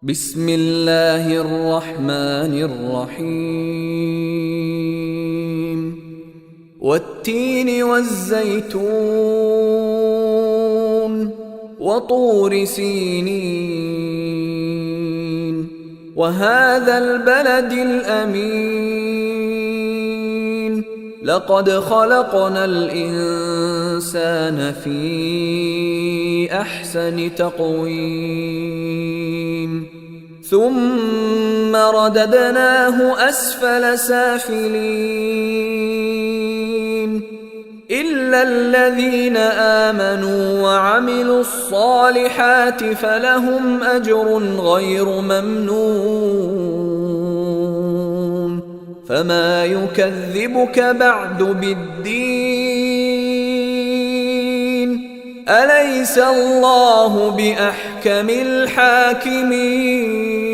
بسم الله الرحمن الرحيم والتين والزيتون وطور سينين وهذا البلد الأمين لقد خلقنا الإنسان في أحسن تقويم ثم رددناه أسفل سافلين إلا الذين آمنوا وعملوا الصالحات فلهم أجر غير ممنون فما يكذبك بعد بالدين أليس الله بأحكم الحاكمين